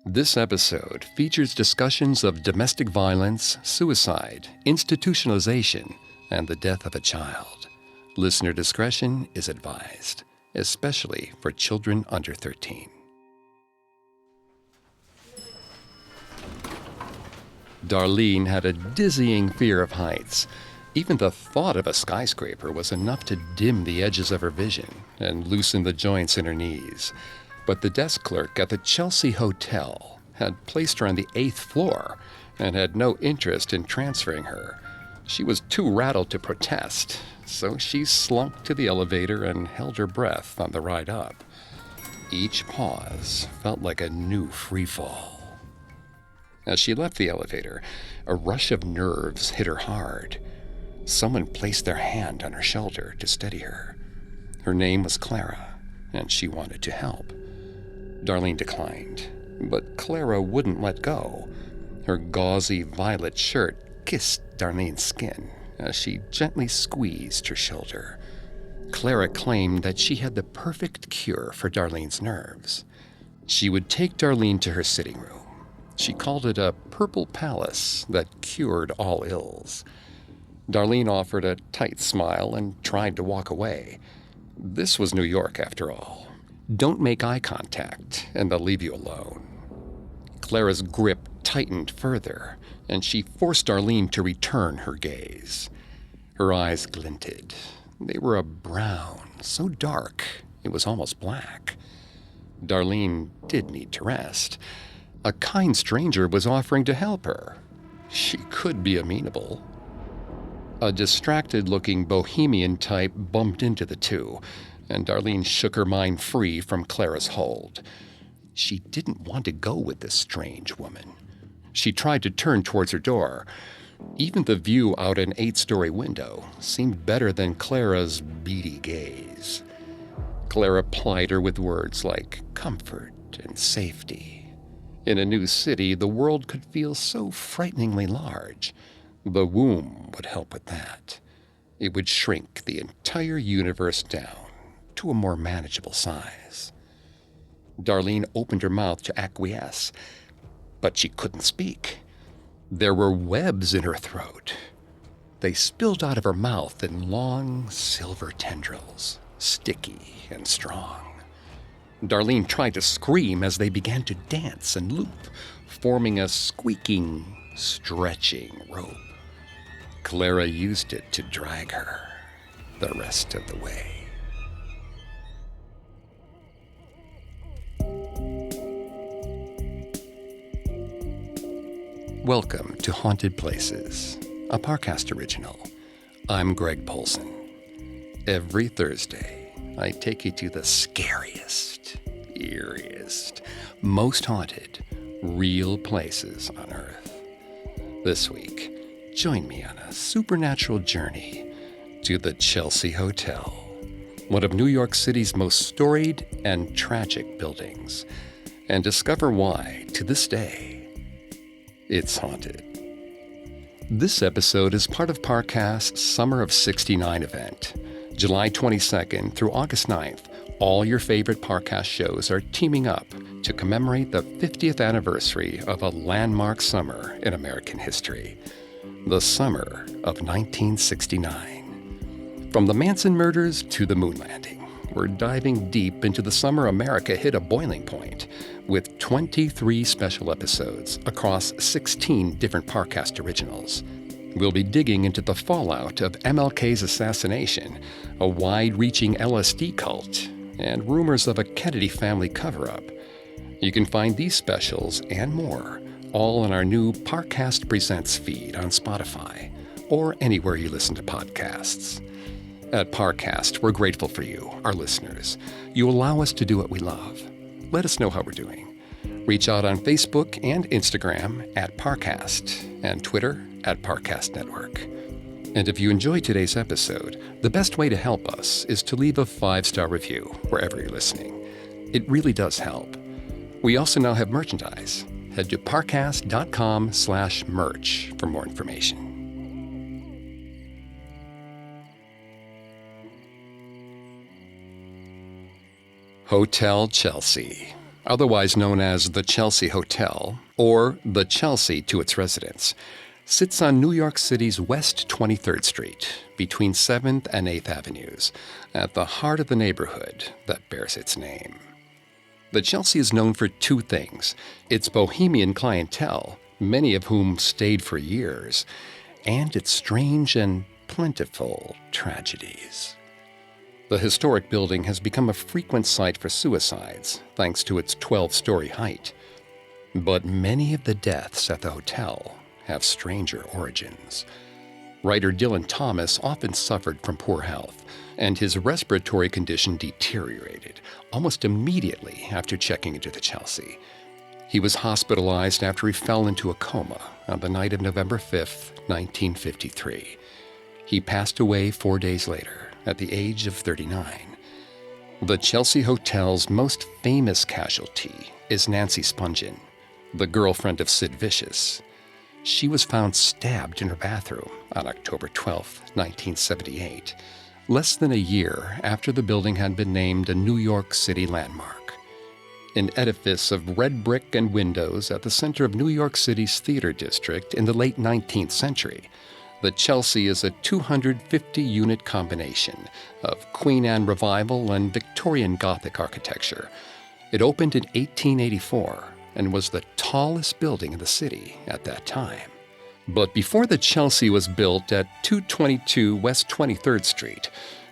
This episode features discussions of domestic violence, suicide, institutionalization, and the death of a child. Listener discretion is advised, especially for children under 13. Darlene had a dizzying fear of heights. Even the thought of a skyscraper was enough to dim the edges of her vision and loosen the joints in her knees. But the desk clerk at the Chelsea Hotel had placed her on the 8th floor and had no interest in transferring her. She was too rattled to protest, so she slunk to the elevator and held her breath on the ride up. Each pause felt like a new freefall. As she left the elevator, a rush of nerves hit her hard. Someone placed their hand on her shoulder to steady her. Her name was Clara, and she wanted to help. Darlene declined, but Clara wouldn't let go. Her gauzy violet shirt kissed Darlene's skin as she gently squeezed her shoulder. Clara claimed that she had the perfect cure for Darlene's nerves. She would take Darlene to her sitting room. She called it a purple palace that cured all ills. Darlene offered a tight smile and tried to walk away. This was New York, after all. Don't make eye contact, and they'll leave you alone. Clara's grip tightened further, and she forced Darlene to return her gaze. Her eyes glinted. They were a brown, so dark it was almost black. Darlene did need to rest. A kind stranger was offering to help her. She could be amenable. A distracted-looking bohemian type bumped into the two, and Darlene shook her mind free from Clara's hold. She didn't want to go with this strange woman. She tried to turn towards her door. Even the view out an 8-story window seemed better than Clara's beady gaze. Clara plied her with words like comfort and safety. In a new city, the world could feel so frighteningly large. The womb would help with that. It would shrink the entire universe down to a more manageable size. Darlene opened her mouth to acquiesce, but she couldn't speak. There were webs in her throat. They spilled out of her mouth in long silver tendrils, sticky and strong. Darlene tried to scream as they began to dance and loop, forming a squeaking, stretching rope. Clara used it to drag her the rest of the way. Welcome to Haunted Places, a Parcast original. I'm Greg Polson. Every Thursday, I take you to the scariest, eeriest, most haunted, real places on Earth. This week, join me on a supernatural journey to the Chelsea Hotel, one of New York City's most storied and tragic buildings, and discover why, to this day, it's haunted. This episode is part of Parcast's Summer of '69 event. July 22nd through August 9th, all your favorite Parcast shows are teaming up to commemorate the 50th anniversary of a landmark summer in American history, the summer of 1969. From the Manson murders to the moon landing, we're diving deep into the summer America hit a boiling point with 23 special episodes across 16 different Parcast originals. We'll be digging into the fallout of MLK's assassination, a wide-reaching LSD cult, and rumors of a Kennedy family cover-up. You can find these specials and more all on our new Parcast Presents feed on Spotify or anywhere you listen to podcasts. At Parcast, we're grateful for you, our listeners. You allow us to do what we love. Let us know how we're doing. Reach out on Facebook and Instagram at Parcast and Twitter at Parcast Network. And if you enjoyed today's episode, the best way to help us is to leave a 5-star review wherever you're listening. It really does help. We also now have merchandise. Head to parcast.com/merch for more information. Hotel Chelsea. otherwise known as the Chelsea Hotel, or the Chelsea to its residents, sits on New York City's West 23rd Street, between 7th and 8th Avenues, at the heart of the neighborhood that bears its name. The Chelsea is known for two things: its bohemian clientele, many of whom stayed for years, and its strange and plentiful tragedies. The historic building has become a frequent site for suicides, thanks to its 12-story height. But many of the deaths at the hotel have stranger origins. Writer Dylan Thomas often suffered from poor health, and his respiratory condition deteriorated almost immediately after checking into the Chelsea. He was hospitalized after he fell into a coma on the night of November 5th, 1953. He passed away 4 days later at the age of 39. The Chelsea Hotel's most famous casualty is Nancy Spungen, the girlfriend of Sid Vicious. She was found stabbed in her bathroom on October 12, 1978, less than a year after the building had been named a New York City landmark. An edifice of red brick and windows at the center of New York City's theater district in the late 19th century, the Chelsea is a 250-unit combination of Queen Anne Revival and Victorian Gothic architecture. It opened in 1884 and was the tallest building in the city at that time. But before the Chelsea was built at 222 West 23rd Street,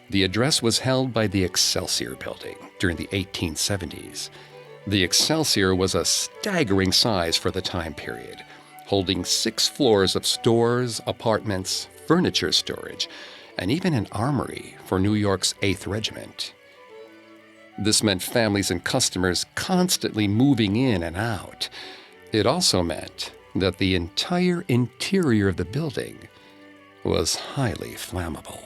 the address was held by the Excelsior Building during the 1870s. The Excelsior was a staggering size for the time period, holding 6 floors of stores, apartments, furniture storage, and even an armory for New York's 8th Regiment. This meant families and customers constantly moving in and out. It also meant that the entire interior of the building was highly flammable.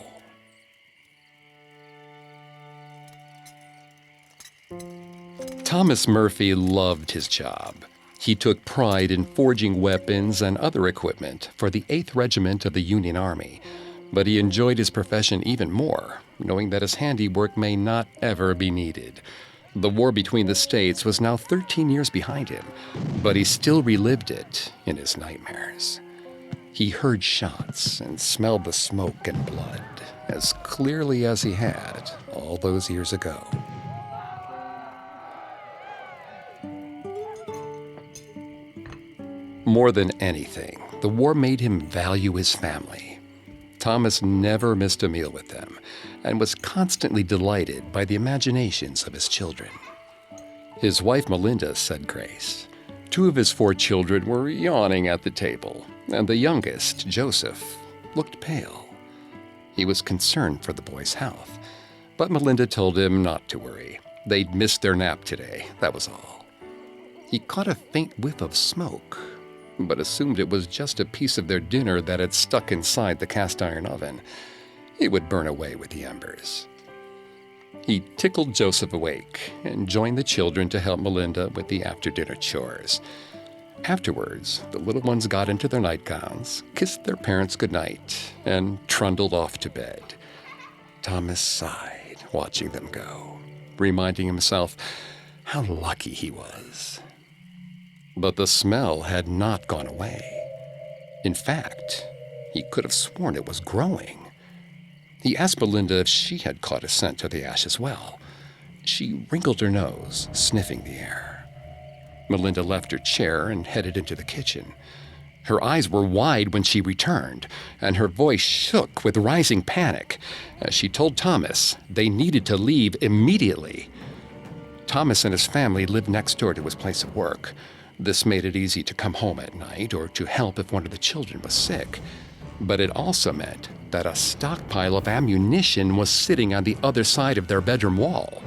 Thomas Murphy loved his job. He took pride in forging weapons and other equipment for the 8th Regiment of the Union Army, but he enjoyed his profession even more, knowing that his handiwork may not ever be needed. The war between the states was now 13 years behind him, but he still relived it in his nightmares. He heard shots and smelled the smoke and blood as clearly as he had all those years ago. More than anything, the war made him value his family. Thomas never missed a meal with them and was constantly delighted by the imaginations of his children. His wife Melinda said grace. 2 of his 4 children were yawning at the table, and the youngest, Joseph, looked pale. He was concerned for the boy's health, but Melinda told him not to worry. They'd missed their nap today, that was all. He caught a faint whiff of smoke, but assumed it was just a piece of their dinner that had stuck inside the cast-iron oven. It would burn away with the embers. He tickled Joseph awake and joined the children to help Melinda with the after-dinner chores. Afterwards, the little ones got into their nightgowns, kissed their parents goodnight, and trundled off to bed. Thomas sighed, watching them go, reminding himself how lucky he was. But the smell had not gone away. In fact, he could have sworn it was growing. He asked Melinda if she had caught a scent of the ash as well. She wrinkled her nose, sniffing the air. Melinda left her chair and headed into the kitchen. Her eyes were wide when she returned, and her voice shook with rising panic as she told Thomas they needed to leave immediately. Thomas and his family lived next door to his place of work. This made it easy to come home at night or to help if one of the children was sick. But it also meant that a stockpile of ammunition was sitting on the other side of their bedroom wall.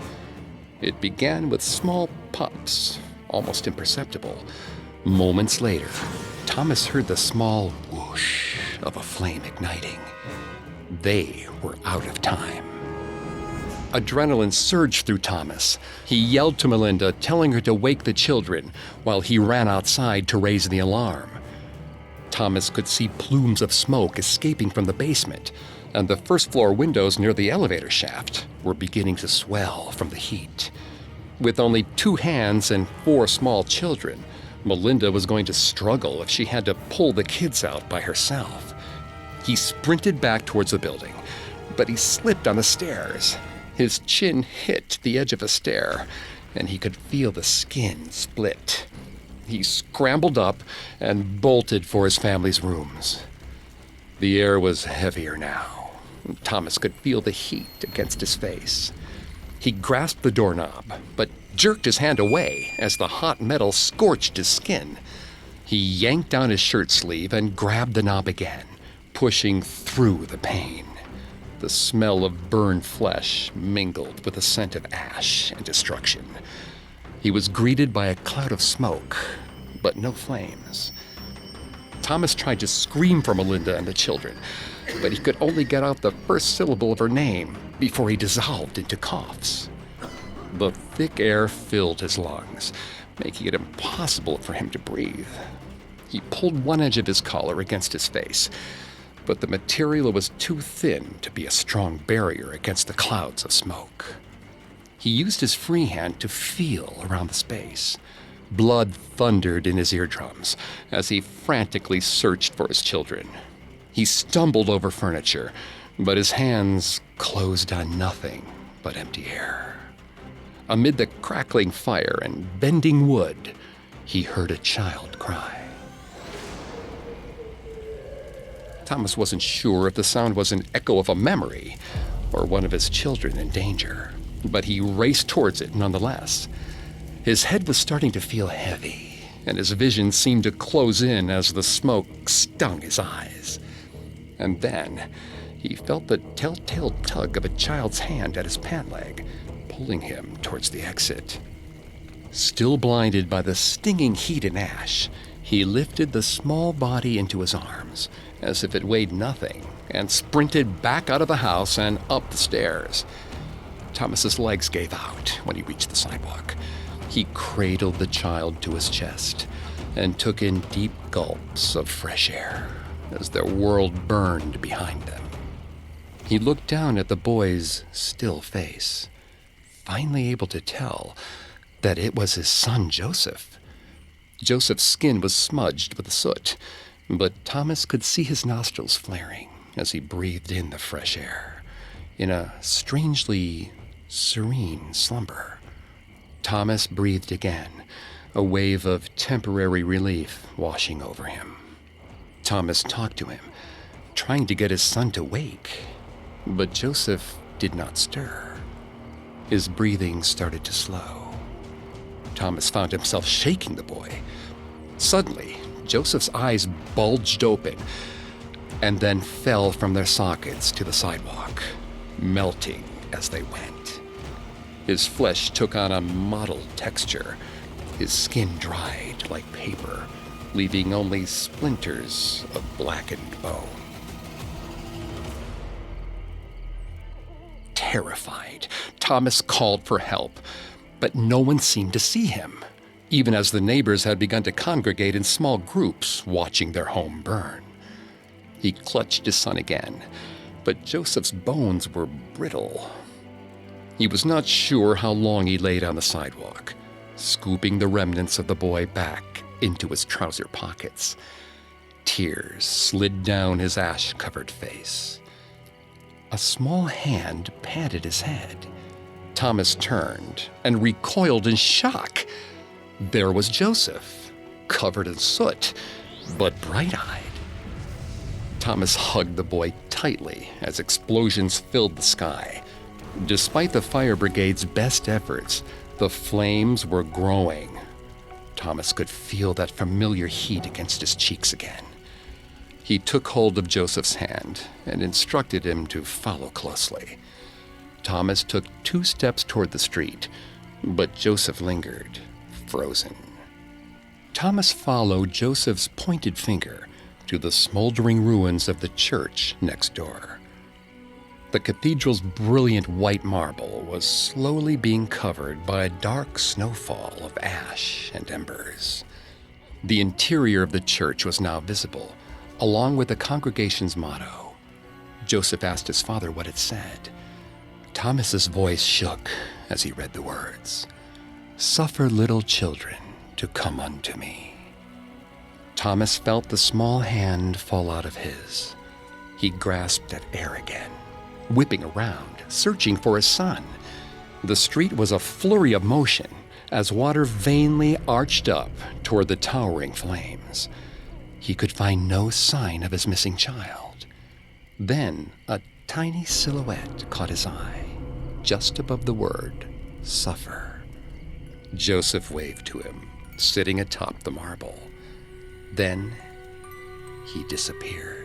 It began with small puffs, almost imperceptible. Moments later, Thomas heard the small whoosh of a flame igniting. They were out of time. Adrenaline surged through Thomas. He yelled to Melinda, telling her to wake the children, while he ran outside to raise the alarm. Thomas could see plumes of smoke escaping from the basement, and the first-floor windows near the elevator shaft were beginning to swell from the heat. With only 2 hands and 4 small children, Melinda was going to struggle if she had to pull the kids out by herself. He sprinted back towards the building, but he slipped on the stairs. His chin hit the edge of a stair, and he could feel the skin split. He scrambled up and bolted for his family's rooms. The air was heavier now. Thomas could feel the heat against his face. He grasped the doorknob, but jerked his hand away as the hot metal scorched his skin. He yanked down his shirt sleeve and grabbed the knob again, pushing through the pain. The smell of burned flesh mingled with the scent of ash and destruction. He was greeted by a cloud of smoke, but no flames. Thomas tried to scream for Melinda and the children, but he could only get out the first syllable of her name before he dissolved into coughs. The thick air filled his lungs, making it impossible for him to breathe. He pulled one edge of his collar against his face, but the material was too thin to be a strong barrier against the clouds of smoke. He used his free hand to feel around the space. Blood thundered in his eardrums as he frantically searched for his children. He stumbled over furniture, but his hands closed on nothing but empty air. Amid the crackling fire and bending wood, he heard a child cry. Thomas wasn't sure if the sound was an echo of a memory or one of his children in danger, but he raced towards it nonetheless. His head was starting to feel heavy, and his vision seemed to close in as the smoke stung his eyes. And then he felt the telltale tug of a child's hand at his pant leg, pulling him towards the exit. Still blinded by the stinging heat and ash, he lifted the small body into his arms, as if it weighed nothing, and sprinted back out of the house and up the stairs. Thomas's legs gave out when he reached the sidewalk. He cradled the child to his chest and took in deep gulps of fresh air as their world burned behind them. He looked down at the boy's still face, finally able to tell that it was his son Joseph. Joseph's skin was smudged with soot, but Thomas could see his nostrils flaring as he breathed in the fresh air, in a strangely serene slumber. Thomas breathed again, a wave of temporary relief washing over him. Thomas talked to him, trying to get his son to wake, but Joseph did not stir. His breathing started to slow. Thomas found himself shaking the boy. Suddenly, Joseph's eyes bulged open and then fell from their sockets to the sidewalk, melting as they went. His flesh took on a mottled texture. His skin dried like paper, leaving only splinters of blackened bone. Terrified, Thomas called for help, but no one seemed to see him, even as the neighbors had begun to congregate in small groups watching their home burn. He clutched his son again, but Joseph's bones were brittle. He was not sure how long he laid on the sidewalk, scooping the remnants of the boy back into his trouser pockets. Tears slid down his ash-covered face. A small hand patted his head. Thomas turned and recoiled in shock. There was Joseph, covered in soot, but bright-eyed. Thomas hugged the boy tightly as explosions filled the sky. Despite the fire brigade's best efforts, the flames were growing. Thomas could feel that familiar heat against his cheeks again. He took hold of Joseph's hand and instructed him to follow closely. Thomas took 2 steps toward the street, but Joseph lingered, frozen. Thomas followed Joseph's pointed finger to the smoldering ruins of the church next door. The cathedral's brilliant white marble was slowly being covered by a dark snowfall of ash and embers. The interior of the church was now visible, along with the congregation's motto. Joseph asked his father what it said. Thomas's voice shook as he read the words. "Suffer little children to come unto me." Thomas felt the small hand fall out of his. He grasped at air again, whipping around, searching for his son. The street was a flurry of motion as water vainly arched up toward the towering flames. He could find no sign of his missing child. Then a tiny silhouette caught his eye, just above the word, "suffer." Joseph waved to him, sitting atop the marble. Then he disappeared.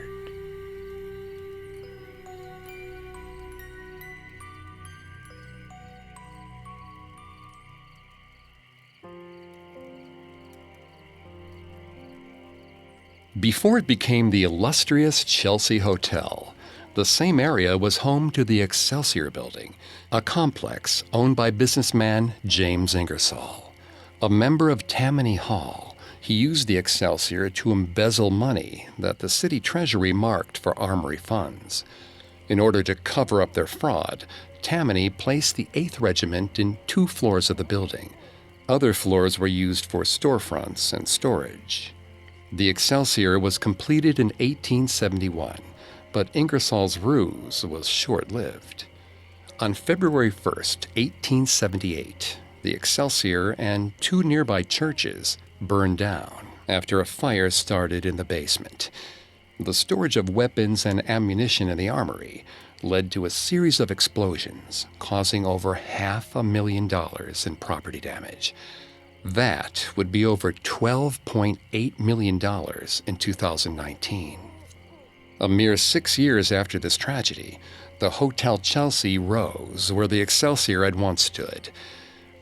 Before it became the illustrious Chelsea Hotel, the same area was home to the Excelsior Building, a complex owned by businessman James Ingersoll. A member of Tammany Hall, he used the Excelsior to embezzle money that the city treasury marked for armory funds. In order to cover up their fraud, Tammany placed the 8th Regiment in 2 floors of the building. Other floors were used for storefronts and storage. The Excelsior was completed in 1871, but Ingersoll's ruse was short-lived. On February 1st, 1878, the Excelsior and 2 nearby churches burned down after a fire started in the basement. The storage of weapons and ammunition in the armory led to a series of explosions, causing over $500,000 in property damage. That would be over $12.8 million in 2019. A mere 6 years after this tragedy, the Hotel Chelsea rose where the Excelsior had once stood.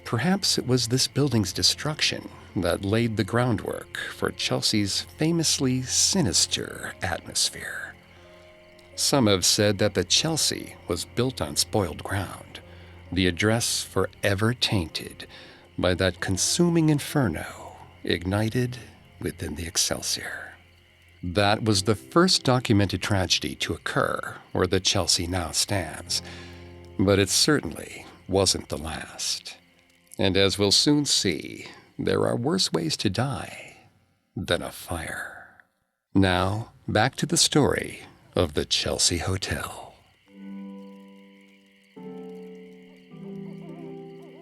Perhaps it was this building's destruction that laid the groundwork for Chelsea's famously sinister atmosphere. Some have said that the Chelsea was built on spoiled ground, the address forever tainted by that consuming inferno ignited within the Excelsior. That was the first documented tragedy to occur where the Chelsea now stands, but it certainly wasn't the last. And as we'll soon see, there are worse ways to die than a fire. Now, back to the story of the Chelsea Hotel.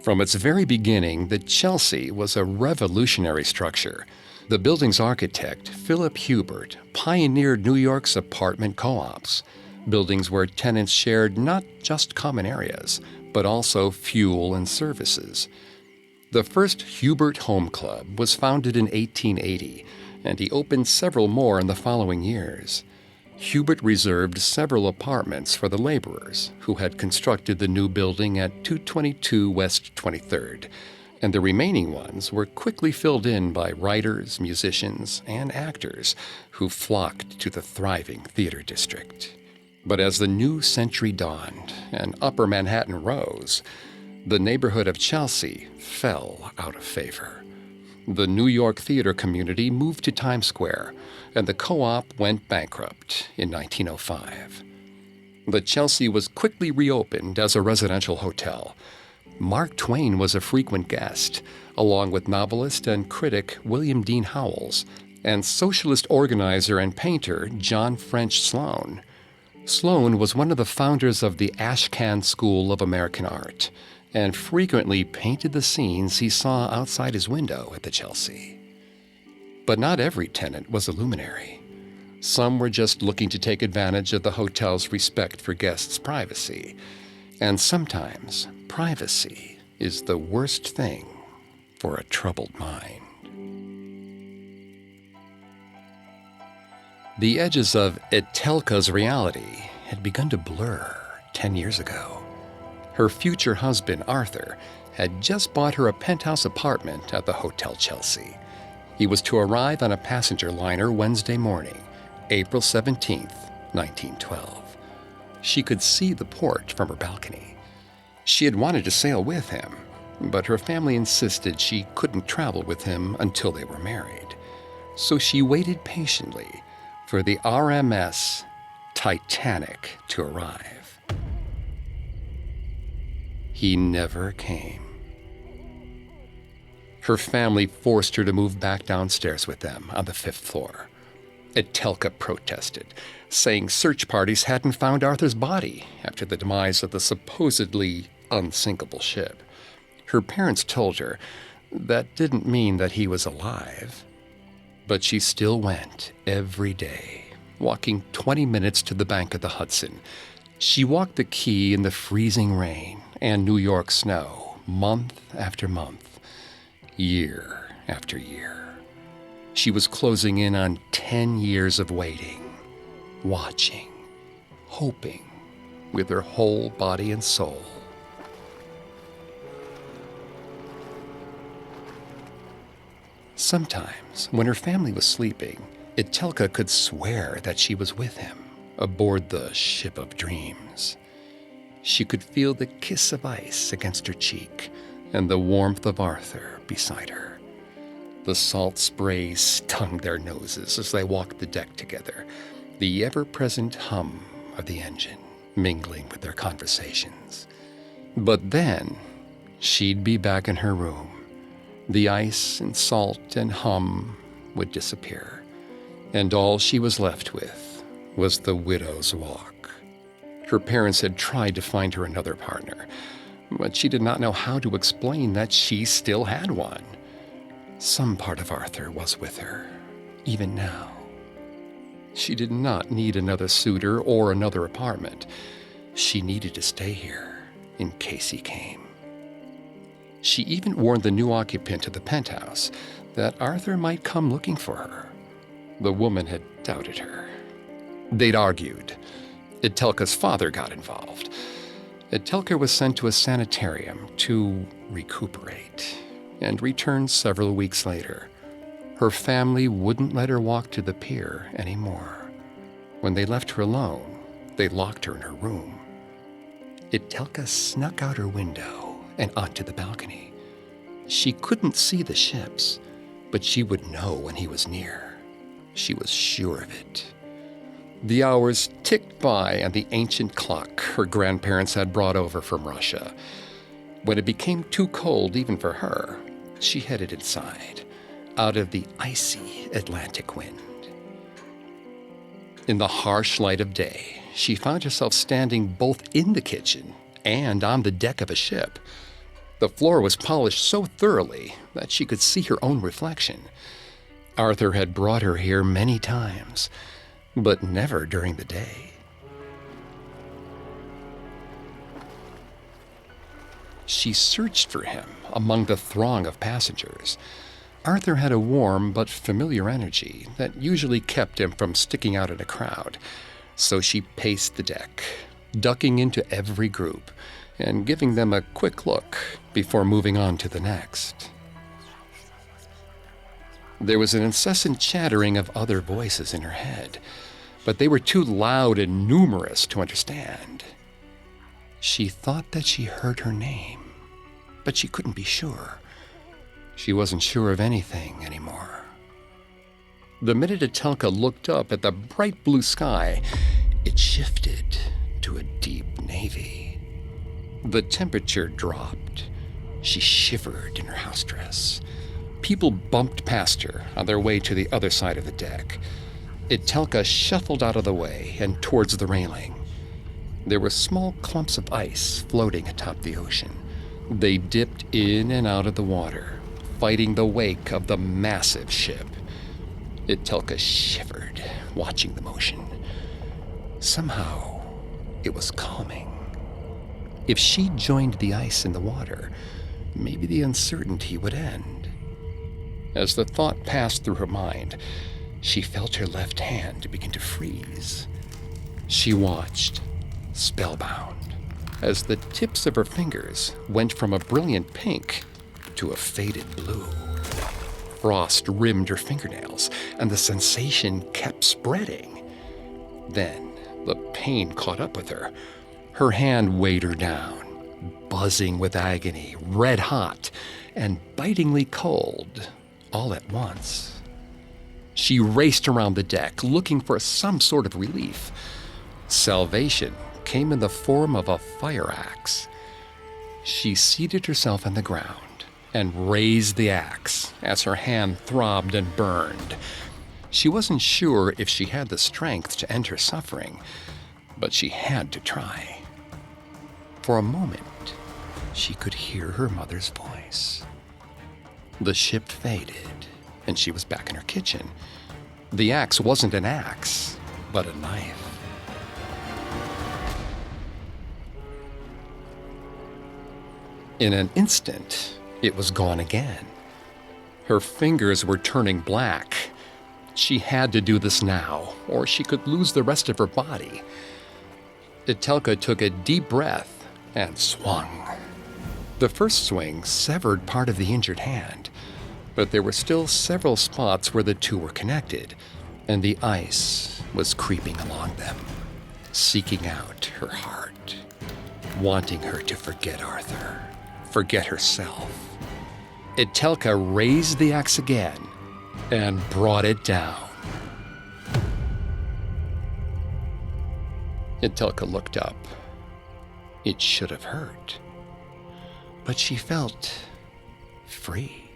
From its very beginning, the Chelsea was a revolutionary structure. The building's architect, Philip Hubert, pioneered New York's apartment co-ops, buildings where tenants shared not just common areas, but also fuel and services. The first Hubert Home Club was founded in 1880, and he opened several more in the following years. Hubert reserved several apartments for the laborers who had constructed the new building at 222 West 23rd, and the remaining ones were quickly filled in by writers, musicians, and actors who flocked to the thriving theater district. But as the new century dawned and Upper Manhattan rose, the neighborhood of Chelsea fell out of favor. The New York theater community moved to Times Square, and the co-op went bankrupt in 1905. The Chelsea was quickly reopened as a residential hotel. Mark Twain was a frequent guest, along with novelist and critic William Dean Howells, and socialist organizer and painter John French Sloan. Sloan was one of the founders of the Ashcan School of American Art, and frequently painted the scenes he saw outside his window at the Chelsea. But not every tenant was a luminary. Some were just looking to take advantage of the hotel's respect for guests' privacy. And sometimes privacy is the worst thing for a troubled mind. The edges of Etelka's reality had begun to blur 10 years ago. Her future husband, Arthur, had just bought her a penthouse apartment at the Hotel Chelsea. He was to arrive on a passenger liner Wednesday morning, April 17th, 1912. She could see the port from her balcony. She had wanted to sail with him, but her family insisted she couldn't travel with him until they were married. So she waited patiently for the RMS Titanic to arrive. He never came. Her family forced her to move back downstairs with them on the 5th floor. Etelka protested, saying search parties hadn't found Arthur's body after the demise of the supposedly unsinkable ship. Her parents told her that didn't mean that he was alive. But she still went every day, walking 20 minutes to the bank of the Hudson. She walked the quay in the freezing rain and New York snow, month after month, year after year. She was closing in on 10 years of waiting, watching, hoping with her whole body and soul. Sometimes, when her family was sleeping, Etelka could swear that she was with him aboard the ship of dreams. She could feel the kiss of ice against her cheek and the warmth of Arthur beside her. The salt spray stung their noses as they walked the deck together, the ever-present hum of the engine mingling with their conversations. But then, she'd be back in her room. The ice and salt and hum would disappear, and all she was left with was the widow's walk. Her parents had tried to find her another partner, but she did not know how to explain that she still had one. Some part of Arthur was with her, even now. She did not need another suitor or another apartment. She needed to stay here in case he came. She even warned the new occupant of the penthouse that Arthur might come looking for her. The woman had doubted her. They'd argued. Etelka's father got involved. Etelka was sent to a sanitarium to recuperate and returned several weeks later. Her family wouldn't let her walk to the pier anymore. When they left her alone, they locked her in her room. Etelka snuck out her window and onto the balcony. She couldn't see the ships, but she would know when he was near. She was sure of it. The hours ticked by on the ancient clock her grandparents had brought over from Russia. When it became too cold even for her, she headed inside, out of the icy Atlantic wind. In the harsh light of day, she found herself standing both in the kitchen and on the deck of a ship. The floor was polished so thoroughly that she could see her own reflection. Arthur had brought her here many times, but never during the day. She searched for him among the throng of passengers. Arthur had a warm but familiar energy that usually kept him from sticking out in a crowd, so she paced the deck, ducking into every group and giving them a quick look before moving on to the next. There was an incessant chattering of other voices in her head, but they were too loud and numerous to understand. She thought that she heard her name, but she couldn't be sure. She wasn't sure of anything anymore. The minute Etelka looked up at the bright blue sky, it shifted to a deep navy. The temperature dropped. She shivered in her house dress. People bumped past her on their way to the other side of the deck. Etelka shuffled out of the way and towards the railing. There were small clumps of ice floating atop the ocean. They dipped in and out of the water, fighting the wake of the massive ship. Etelka shivered, watching the motion. Somehow, it was calming. If she joined the ice in the water, maybe the uncertainty would end. As the thought passed through her mind, she felt her left hand begin to freeze. She watched, spellbound, as the tips of her fingers went from a brilliant pink to a faded blue. Frost rimmed her fingernails, and the sensation kept spreading. Then the pain caught up with her. Her hand weighed her down, buzzing with agony, red hot, and bitingly cold, all at once. She raced around the deck, looking for some sort of relief. Salvation came in the form of a fire axe. She seated herself on the ground and raised the axe as her hand throbbed and burned. She wasn't sure if she had the strength to end her suffering, but she had to try. For a moment, she could hear her mother's voice. The ship faded, and she was back in her kitchen. The axe wasn't an axe, but a knife. In an instant, it was gone again. Her fingers were turning black. She had to do this now, or she could lose the rest of her body. Etelka took a deep breath and swung. The first swing severed part of the injured hand, but there were still several spots where the two were connected, and the ice was creeping along them, seeking out her heart, wanting her to forget Arthur, forget herself. Etelka raised the axe again and brought it down. Etelka looked up. It should have hurt, but she felt free,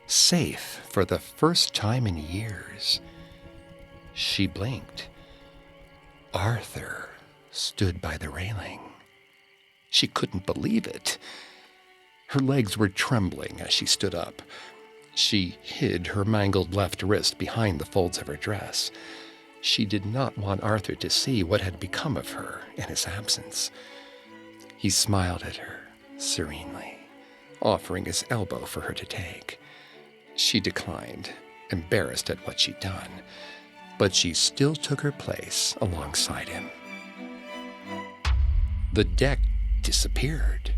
safe for the first time in years. She blinked. Arthur stood by the railing. She couldn't believe it. Her legs were trembling as she stood up. She hid her mangled left wrist behind the folds of her dress. She did not want Arthur to see what had become of her in his absence. He smiled at her serenely, offering his elbow for her to take. She declined, embarrassed at what she'd done, but she still took her place alongside him. The deck disappeared.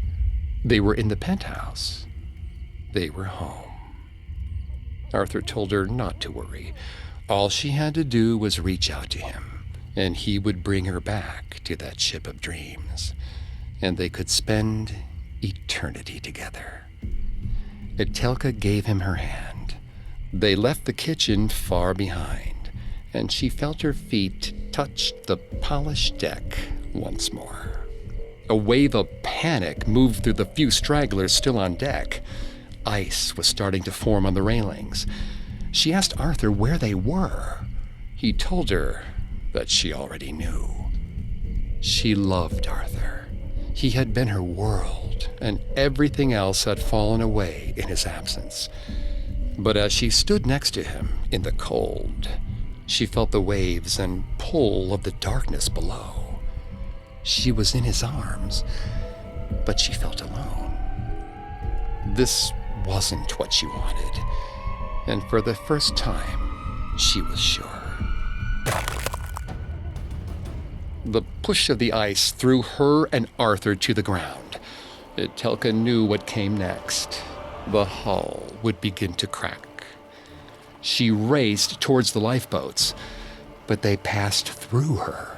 They were in the penthouse. They were home. Arthur told her not to worry. All she had to do was reach out to him, and he would bring her back to that ship of dreams, and they could spend eternity together. Etelka gave him her hand. They left the kitchen far behind, and she felt her feet touch the polished deck once more. A wave of panic moved through the few stragglers still on deck. Ice was starting to form on the railings. She asked Arthur where they were. He told her that she already knew. She loved Arthur. He had been her world, and everything else had fallen away in his absence. But as she stood next to him in the cold, she felt the waves and pull of the darkness below. She was in his arms, but she felt alone. This wasn't what she wanted, and for the first time, she was sure. The push of the ice threw her and Arthur to the ground. Etelka knew what came next. The hull would begin to crack. She raced towards the lifeboats, but they passed through her.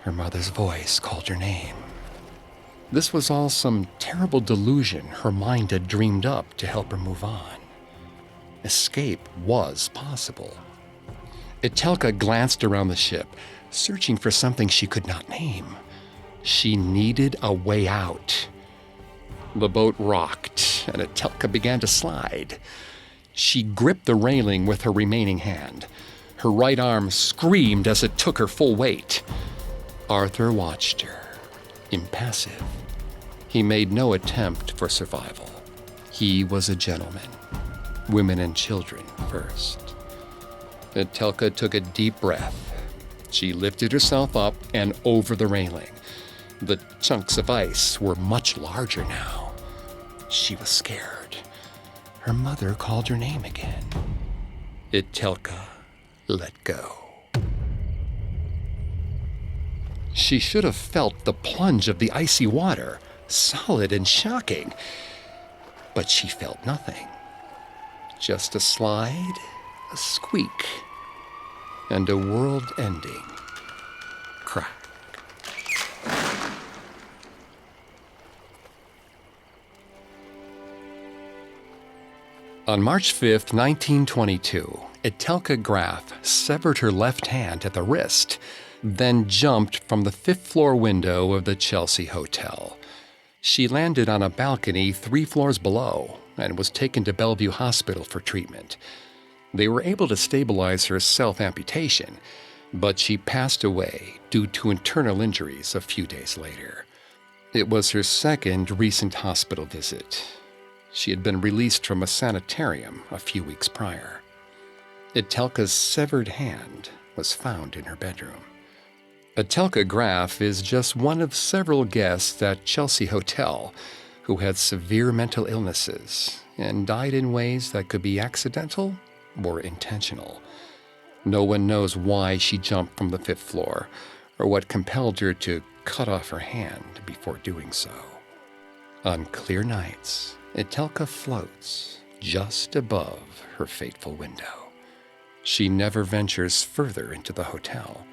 Her mother's voice called her name. This was all some terrible delusion her mind had dreamed up to help her move on. Escape was possible. Etelka glanced around the ship, searching for something she could not name. She needed a way out. The boat rocked, and Etelka began to slide. She gripped the railing with her remaining hand. Her right arm screamed as it took her full weight. Arthur watched her, impassive. He made no attempt for survival. He was a gentleman. Women and children first. Etelka took a deep breath. She lifted herself up and over the railing. The chunks of ice were much larger now. She was scared. Her mother called her name again. Etelka let go. She should have felt the plunge of the icy water, solid and shocking. But she felt nothing. Just a slide, a squeak, and a world-ending crack. On March 5th, 1922, Etelka Graf severed her left hand at the wrist, then jumped from the fifth-floor window of the Chelsea Hotel. She landed on a balcony 3 floors below and was taken to Bellevue Hospital for treatment. They were able to stabilize her self-amputation, but she passed away due to internal injuries a few days later. It was her second recent hospital visit. She had been released from a sanitarium a few weeks prior. Etelka's severed hand was found in her bedroom. Etelka Graf is just one of several guests at Chelsea Hotel who had severe mental illnesses and died in ways that could be accidental or intentional. No one knows why she jumped from the 5th floor or what compelled her to cut off her hand before doing so. On clear nights, Etelka floats just above her fateful window. She never ventures further into the hotel.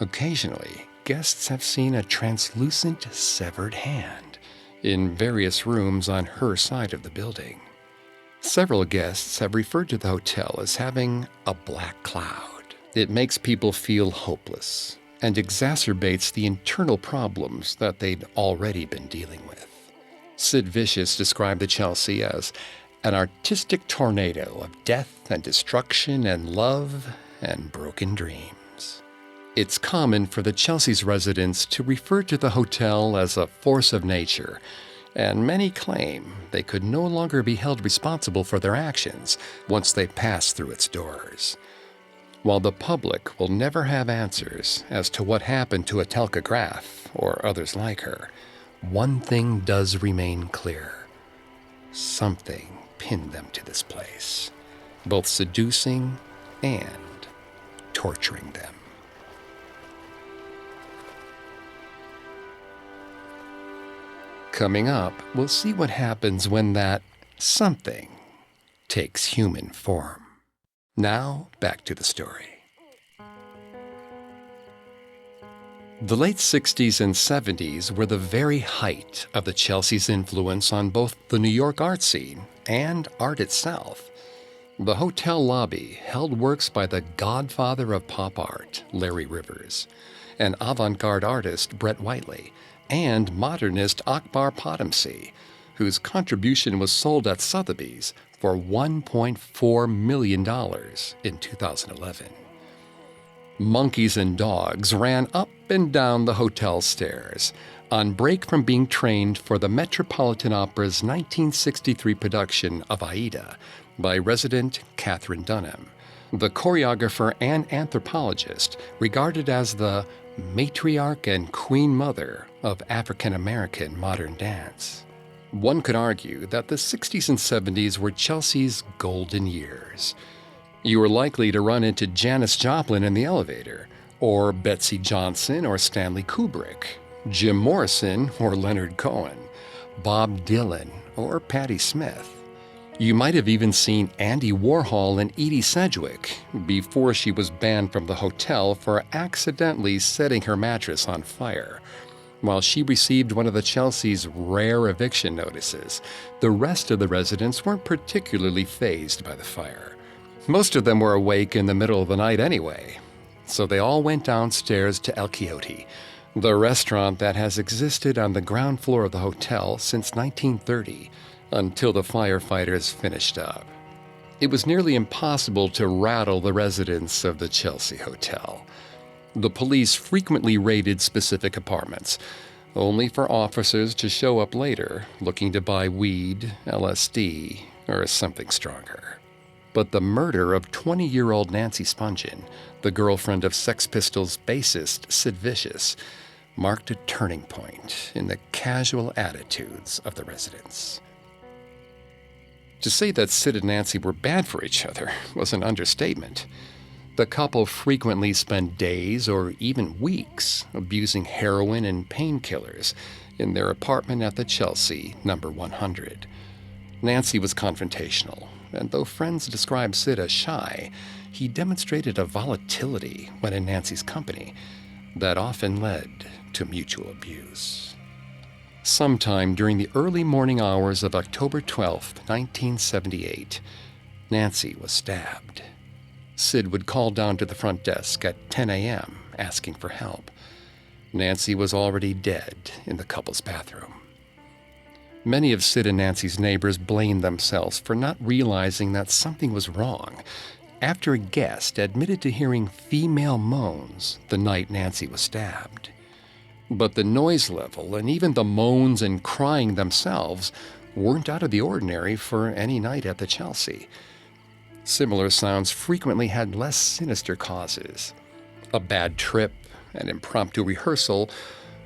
Occasionally, guests have seen a translucent severed hand in various rooms on her side of the building. Several guests have referred to the hotel as having a black cloud. It makes people feel hopeless and exacerbates the internal problems that they'd already been dealing with. Sid Vicious described the Chelsea as an artistic tornado of death and destruction and love and broken dreams. It's common for the Chelsea's residents to refer to the hotel as a force of nature, and many claim they could no longer be held responsible for their actions once they pass through its doors. While the public will never have answers as to what happened to Etelka Graf or others like her, one thing does remain clear. Something pinned them to this place, both seducing and torturing them. Coming up, we'll see what happens when that something takes human form. Now, back to the story. The late 60s and 70s were the very height of the Chelsea's influence on both the New York art scene and art itself. The hotel lobby held works by the godfather of pop art, Larry Rivers, and avant-garde artist Brett Whiteley, and modernist Akbar Podamsey, whose contribution was sold at Sotheby's for $1.4 million in 2011. Monkeys and dogs ran up and down the hotel stairs on break from being trained for the Metropolitan Opera's 1963 production of Aida by resident Katherine Dunham, the choreographer and anthropologist regarded as the matriarch and queen mother of African-American modern dance. One could argue that the 60s and 70s were Chelsea's golden years. You were likely to run into Janis Joplin in the elevator, or Betsy Johnson or Stanley Kubrick, Jim Morrison or Leonard Cohen, Bob Dylan or Patti Smith. You might have even seen Andy Warhol and Edie Sedgwick before she was banned from the hotel for accidentally setting her mattress on fire. While she received one of the Chelsea's rare eviction notices, the rest of the residents weren't particularly fazed by the fire. Most of them were awake in the middle of the night anyway, so they all went downstairs to El Quixote, the restaurant that has existed on the ground floor of the hotel since 1930, until the firefighters finished up. It was nearly impossible to rattle the residents of the Chelsea Hotel. The police frequently raided specific apartments, only for officers to show up later looking to buy weed, LSD, or something stronger. But the murder of 20-year-old Nancy Spungen, the girlfriend of Sex Pistols bassist Sid Vicious, marked a turning point in the casual attitudes of the residents. To say that Sid and Nancy were bad for each other was an understatement. The couple frequently spent days or even weeks abusing heroin and painkillers in their apartment at the Chelsea, number 100. Nancy was confrontational, and though friends described Sid as shy, he demonstrated a volatility when in Nancy's company that often led to mutual abuse. Sometime during the early morning hours of October 12, 1978, Nancy was stabbed. Sid would call down to the front desk at 10 a.m. asking for help. Nancy was already dead in the couple's bathroom. Many of Sid and Nancy's neighbors blamed themselves for not realizing that something was wrong after a guest admitted to hearing female moans the night Nancy was stabbed. But the noise level and even the moans and crying themselves weren't out of the ordinary for any night at the Chelsea. Similar sounds frequently had less sinister causes: a bad trip, an impromptu rehearsal,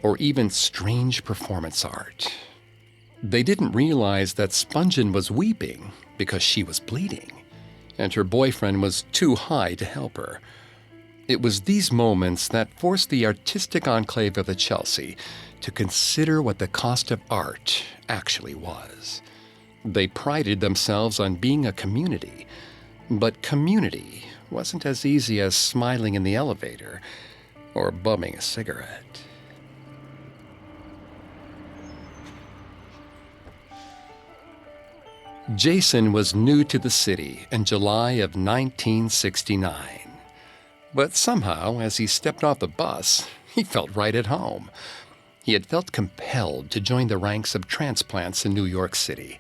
or even strange performance art. They didn't realize that Spungen was weeping because she was bleeding, and her boyfriend was too high to help her. It was these moments that forced the artistic enclave of the Chelsea to consider what the cost of art actually was. They prided themselves on being a community, but community wasn't as easy as smiling in the elevator or bumming a cigarette. Jason was new to the city in July of 1969. But somehow, as he stepped off the bus, he felt right at home. He had felt compelled to join the ranks of transplants in New York City.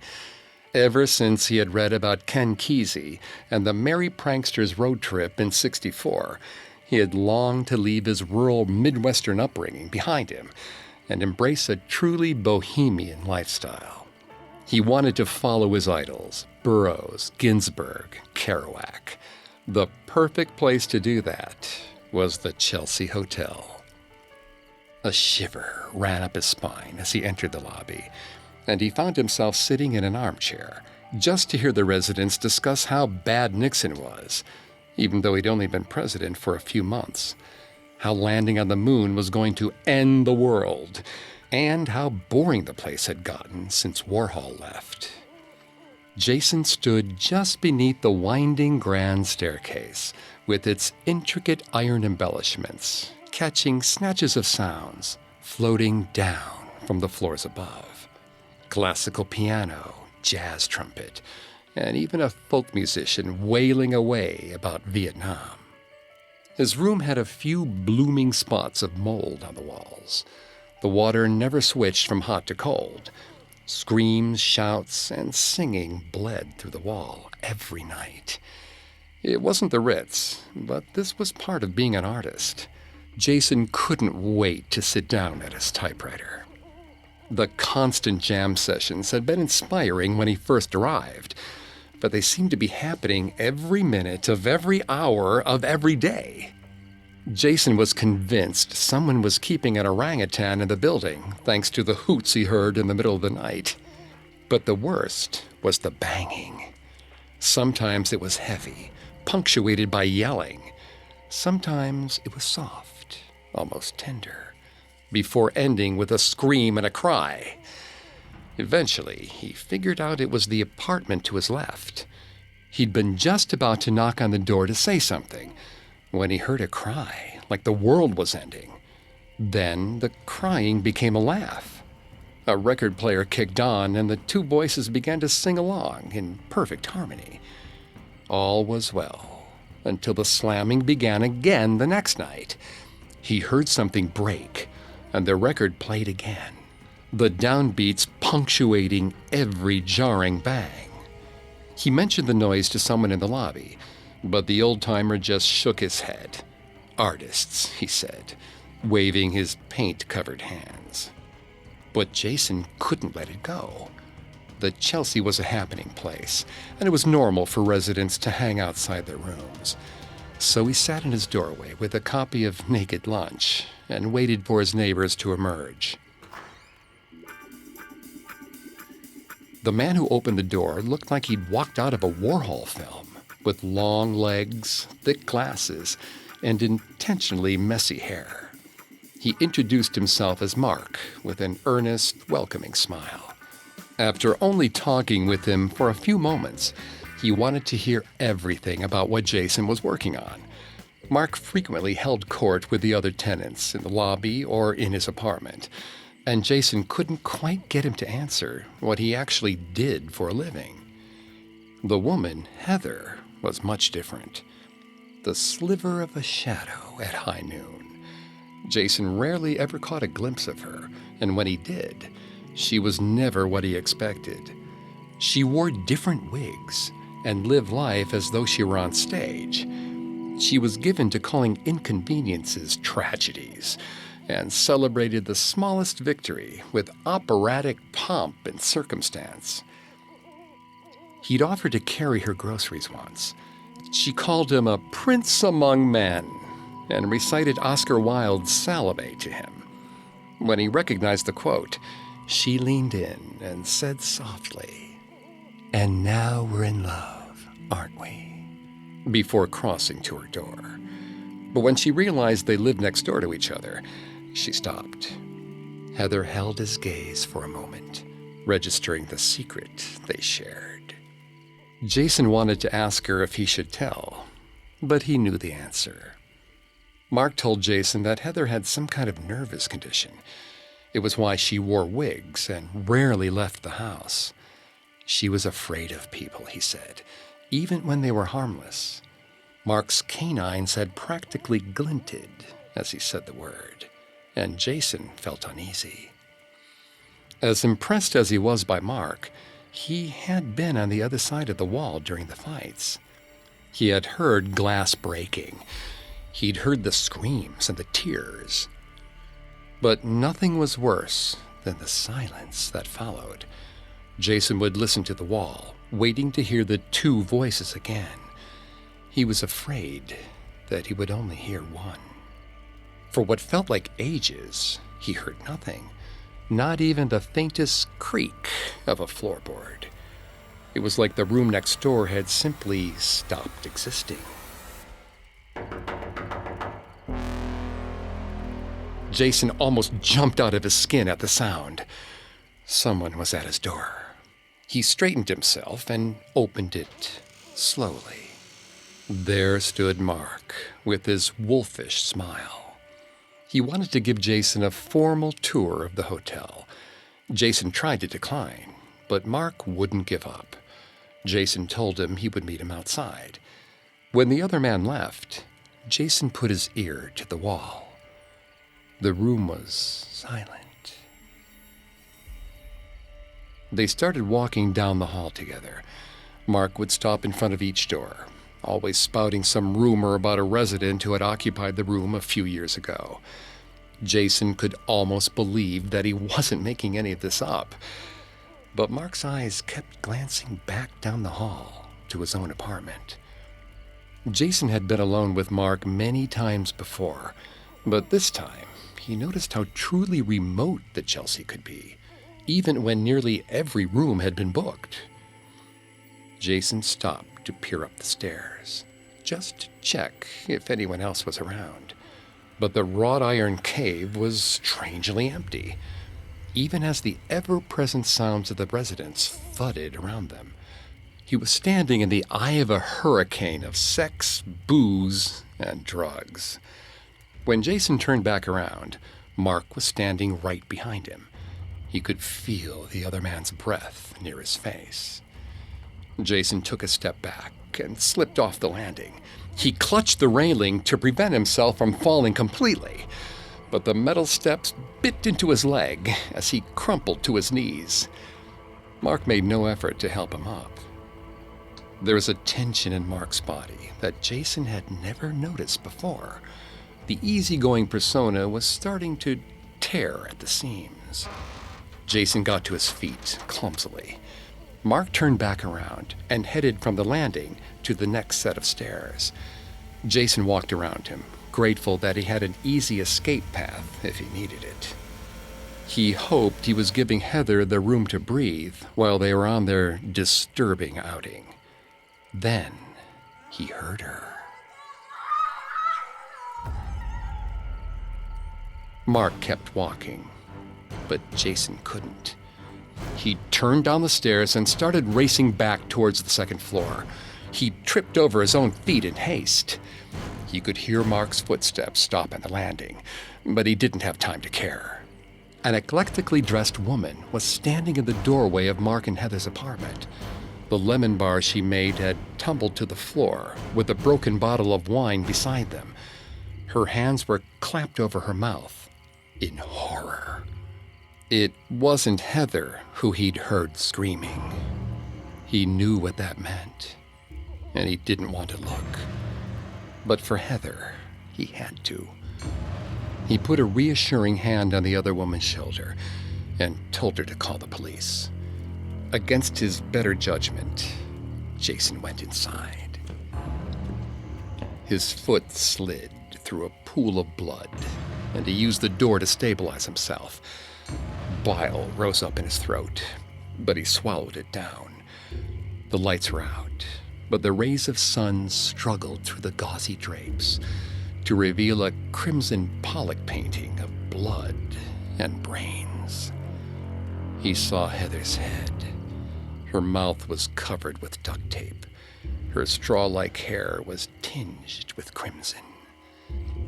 Ever since he had read about Ken Kesey and the Merry Pranksters road trip in '64, he had longed to leave his rural Midwestern upbringing behind him and embrace a truly bohemian lifestyle. He wanted to follow his idols, Burroughs, Ginsberg, Kerouac. The perfect place to do that was the Chelsea Hotel. A shiver ran up his spine as he entered the lobby, and he found himself sitting in an armchair just to hear the residents discuss how bad Nixon was, even though he'd only been president for a few months, how landing on the moon was going to end the world, and how boring the place had gotten since Warhol left. Jason stood just beneath the winding grand staircase, with its intricate iron embellishments, catching snatches of sounds floating down from the floors above. Classical piano, jazz trumpet, and even a folk musician wailing away about Vietnam. His room had a few blooming spots of mold on the walls. The water never switched from hot to cold. Screams, shouts, and singing bled through the wall every night. It wasn't the Ritz, but this was part of being an artist. Jason couldn't wait to sit down at his typewriter. The constant jam sessions had been inspiring when he first arrived, but they seemed to be happening every minute of every hour of every day. Jason was convinced someone was keeping an orangutan in the building thanks to the hoots he heard in the middle of the night. But the worst was the banging. Sometimes it was heavy, punctuated by yelling. Sometimes it was soft, almost tender, before ending with a scream and a cry. Eventually, he figured out it was the apartment to his left. He'd been just about to knock on the door to say something when he heard a cry, like the world was ending. Then the crying became a laugh. A record player kicked on, and the two voices began to sing along in perfect harmony. All was well, until the slamming began again the next night. He heard something break, and the record played again, the downbeats punctuating every jarring bang. He mentioned the noise to someone in the lobby, but the old-timer just shook his head. "Artists," he said, waving his paint-covered hands. But Jason couldn't let it go. The Chelsea was a happening place, and it was normal for residents to hang outside their rooms. So he sat in his doorway with a copy of Naked Lunch and waited for his neighbors to emerge. The man who opened the door looked like he'd walked out of a Warhol film, with long legs, thick glasses, and intentionally messy hair. He introduced himself as Mark with an earnest, welcoming smile. After only talking with him for a few moments, he wanted to hear everything about what Jason was working on. Mark frequently held court with the other tenants in the lobby or in his apartment, and Jason couldn't quite get him to answer what he actually did for a living. The woman, Heather, was much different. The sliver of a shadow at high noon. Jason rarely ever caught a glimpse of her, and when he did, She was never what he expected. She wore different wigs and lived life as though she were on stage. She was given to calling inconveniences tragedies and celebrated the smallest victory with operatic pomp and circumstance. He'd offered to carry her groceries once. She called him a prince among men and recited Oscar Wilde's Salome to him. When he recognized the quote, she leaned in and said softly, "And now we're in love, aren't we?" before crossing to her door. But when she realized they lived next door to each other, she stopped. Heather held his gaze for a moment, registering the secret they shared. Jason wanted to ask her if he should tell, but he knew the answer. Mark told Jason that Heather had some kind of nervous condition. It was why she wore wigs and rarely left the house. She was afraid of people, he said, even when they were harmless. Mark's canines had practically glinted as he said the word, and Jason felt uneasy. As impressed as he was by Mark, he had been on the other side of the wall during the fights. He had heard glass breaking. He'd heard the screams and the tears. But nothing was worse than the silence that followed. Jason would listen to the wall, waiting to hear the two voices again. He was afraid that he would only hear one. For what felt like ages, he heard nothing, not even the faintest creak of a floorboard. It was like the room next door had simply stopped existing. Jason almost jumped out of his skin at the sound. Someone was at his door. He straightened himself and opened it slowly. There stood Mark with his wolfish smile. He wanted to give Jason a formal tour of the hotel. Jason tried to decline, but Mark wouldn't give up. Jason told him he would meet him outside. When the other man left, Jason put his ear to the wall. The room was silent. They started walking down the hall together. Mark would stop in front of each door, always spouting some rumor about a resident who had occupied the room a few years ago. Jason could almost believe that he wasn't making any of this up. But Mark's eyes kept glancing back down the hall to his own apartment. Jason had been alone with Mark many times before, but this time he noticed how truly remote the Chelsea could be, even when nearly every room had been booked. Jason stopped to peer up the stairs, just to check if anyone else was around. But the wrought iron cave was strangely empty, even as the ever-present sounds of the residents thudded around them. He was standing in the eye of a hurricane of sex, booze, and drugs. When Jason turned back around, Mark was standing right behind him. He could feel the other man's breath near his face. Jason took a step back and slipped off the landing. He clutched the railing to prevent himself from falling completely, but the metal steps bit into his leg as he crumpled to his knees. Mark made no effort to help him up. There was a tension in Mark's body that Jason had never noticed before. The easygoing persona was starting to tear at the seams. Jason got to his feet clumsily. Mark turned back around and headed from the landing to the next set of stairs. Jason walked around him, grateful that he had an easy escape path if he needed it. He hoped he was giving Heather the room to breathe while they were on their disturbing outing. Then he heard her. Mark kept walking, but Jason couldn't. He turned down the stairs and started racing back towards the second floor. He tripped over his own feet in haste. He could hear Mark's footsteps stop at the landing, but he didn't have time to care. An eclectically dressed woman was standing in the doorway of Mark and Heather's apartment. The lemon bar she made had tumbled to the floor, with a broken bottle of wine beside them. Her hands were clapped over her mouth in horror. It wasn't Heather who he'd heard screaming. He knew what that meant, and he didn't want to look. But for Heather, he had to. He put a reassuring hand on the other woman's shoulder and told her to call the police. Against his better judgment, Jason went inside. His foot slid through a pool of blood, and he used the door to stabilize himself. Bile rose up in his throat, but he swallowed it down. The lights were out, but the rays of sun struggled through the gauzy drapes to reveal a crimson Pollock painting of blood and brains. He saw Heather's head. Her mouth was covered with duct tape. Her straw-like hair was tinged with crimson.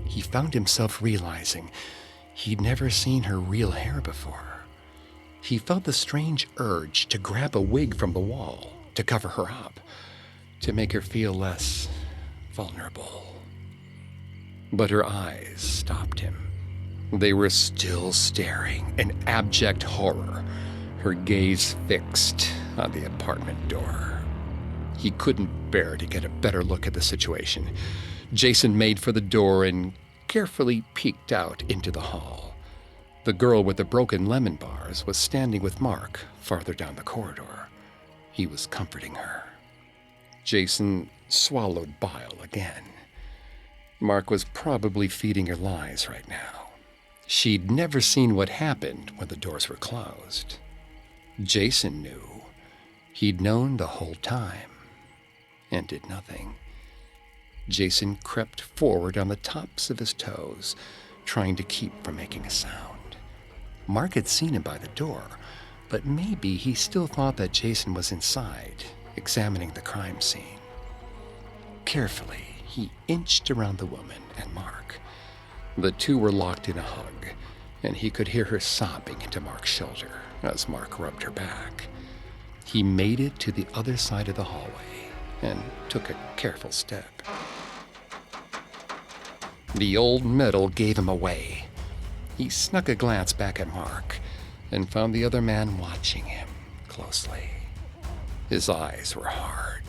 He found himself realizing he'd never seen her real hair before. He felt the strange urge to grab a wig from the wall, to cover her up, to make her feel less vulnerable. But her eyes stopped him. They were still staring in abject horror, her gaze fixed on the apartment door. He couldn't bear to get a better look at the situation. Jason made for the door and carefully peeked out into the hall. The girl with the broken lemon bars was standing with Mark farther down the corridor. He was comforting her. Jason swallowed bile again. Mark was probably feeding her lies right now. She'd never seen what happened when the doors were closed. Jason knew. He'd known the whole time and did nothing. Jason crept forward on the tops of his toes, trying to keep from making a sound. Mark had seen him by the door, but maybe he still thought that Jason was inside, examining the crime scene. Carefully, he inched around the woman and Mark. The two were locked in a hug, and he could hear her sobbing into Mark's shoulder as Mark rubbed her back. He made it to the other side of the hallway and took a careful step. The old metal gave him away. He snuck a glance back at Mark and found the other man watching him closely. His eyes were hard.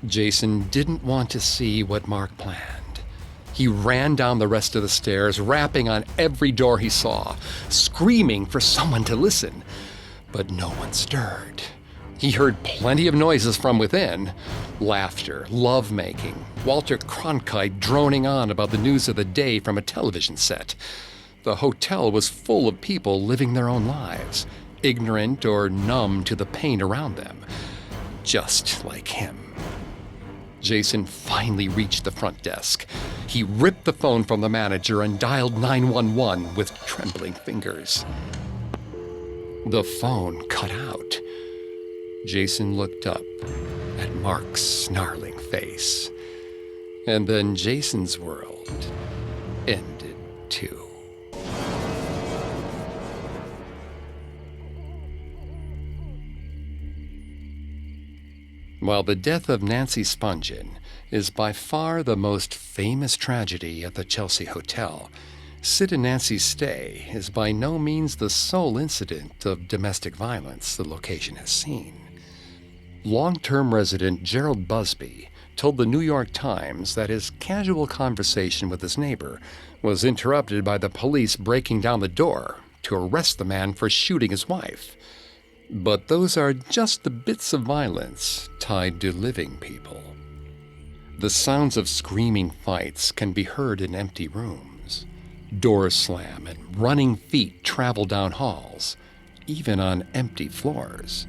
Jason didn't want to see what Mark planned. He ran down the rest of the stairs, rapping on every door he saw, screaming for someone to listen. But no one stirred. He heard plenty of noises from within. Laughter, lovemaking, Walter Cronkite droning on about the news of the day from a television set. The hotel was full of people living their own lives, ignorant or numb to the pain around them, just like him. Jason finally reached the front desk. He ripped the phone from the manager and dialed 911 with trembling fingers. The phone cut out. Jason looked up at Mark's snarling face. And then Jason's world ended too. While the death of Nancy Spungen is by far the most famous tragedy at the Chelsea Hotel, Sid and Nancy's stay is by no means the sole incident of domestic violence the location has seen. Long-term resident Gerald Busby told the New York Times that his casual conversation with his neighbor was interrupted by the police breaking down the door to arrest the man for shooting his wife. But those are just the bits of violence tied to living people. The sounds of screaming fights can be heard in empty rooms. Doors slam and running feet travel down halls, even on empty floors.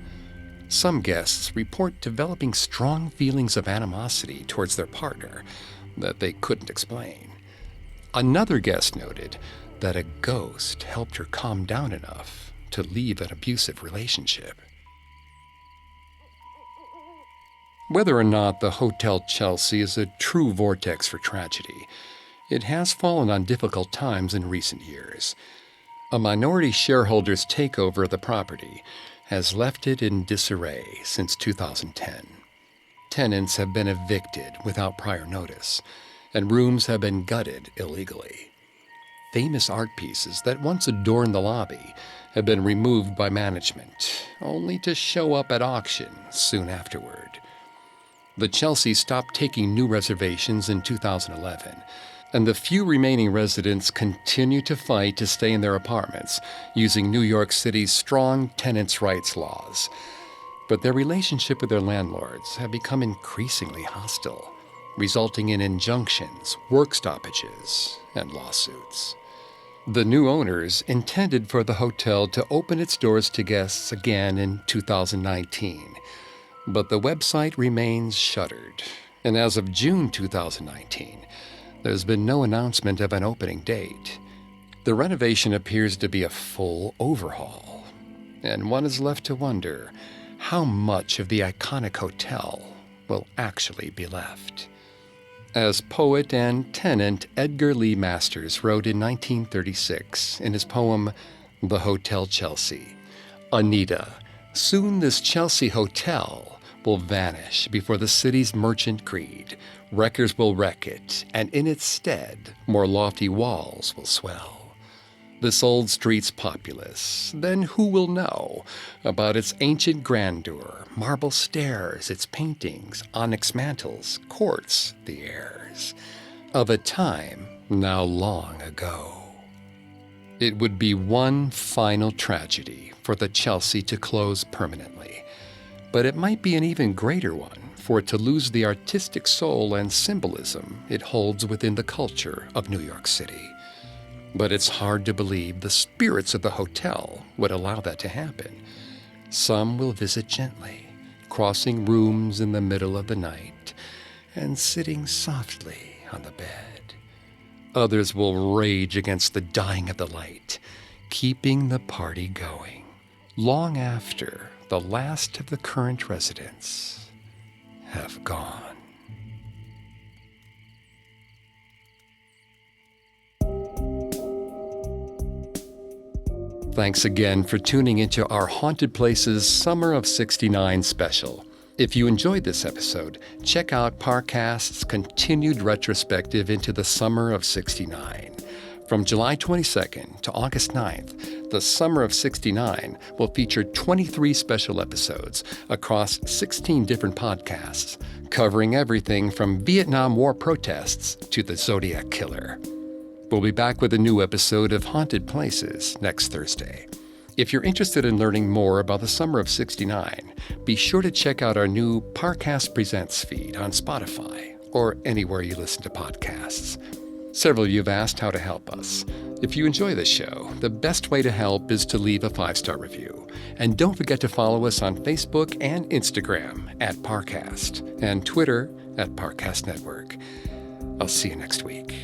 Some guests report developing strong feelings of animosity towards their partner that they couldn't explain. Another guest noted that a ghost helped her calm down enough to leave an abusive relationship. Whether or not the Hotel Chelsea is a true vortex for tragedy, it has fallen on difficult times in recent years. A minority shareholder's takeover of the property has left it in disarray since 2010. Tenants have been evicted without prior notice, and rooms have been gutted illegally. Famous art pieces that once adorned the lobby had been removed by management, only to show up at auction soon afterward. The Chelsea stopped taking new reservations in 2011, and the few remaining residents continue to fight to stay in their apartments using New York City's strong tenants' rights laws. But their relationship with their landlords have become increasingly hostile, resulting in injunctions, work stoppages, and lawsuits. The new owners intended for the hotel to open its doors to guests again in 2019, but the website remains shuttered, and as of June 2019, there's been no announcement of an opening date. The renovation appears to be a full overhaul, and one is left to wonder how much of the iconic hotel will actually be left. As poet and tenant Edgar Lee Masters wrote in 1936 in his poem, The Hotel Chelsea, "Anita, soon this Chelsea hotel will vanish before the city's merchant greed. Wreckers will wreck it, and in its stead, more lofty walls will swell. This old street's populous, then who will know about its ancient grandeur, marble stairs, its paintings, onyx mantels, courts, the airs of a time now long ago." It would be one final tragedy for the Chelsea to close permanently, but it might be an even greater one for it to lose the artistic soul and symbolism it holds within the culture of New York City. But it's hard to believe the spirits of the hotel would allow that to happen. Some will visit gently, crossing rooms in the middle of the night and sitting softly on the bed. Others will rage against the dying of the light, keeping the party going long after the last of the current residents have gone. Thanks again for tuning into our Haunted Places Summer of '69 special. If you enjoyed this episode, check out Parcast's continued retrospective into the summer of '69. From July 22nd to August 9th, the Summer of '69 will feature 23 special episodes across 16 different podcasts, covering everything from Vietnam War protests to the Zodiac Killer. We'll be back with a new episode of Haunted Places next Thursday. If you're interested in learning more about the summer of '69, be sure to check out our new Parcast Presents feed on Spotify or anywhere you listen to podcasts. Several of you have asked how to help us. If you enjoy this show, the best way to help is to leave a 5-star review. And don't forget to follow us on Facebook and Instagram at Parcast and Twitter at Parcast Network. I'll see you next week.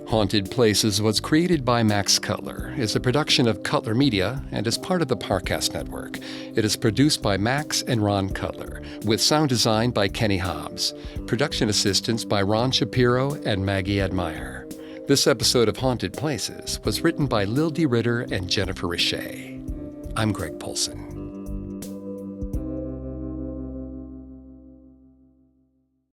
Haunted Places was created by Max Cutler, is a production of Cutler Media, and is part of the Parcast Network. It is produced by Max and Ron Cutler, with sound design by Kenny Hobbs, production assistance by Ron Shapiro and Maggie Admire. This episode of Haunted Places was written by Lil D. Ritter and Jennifer Richey. I'm Greg Polson.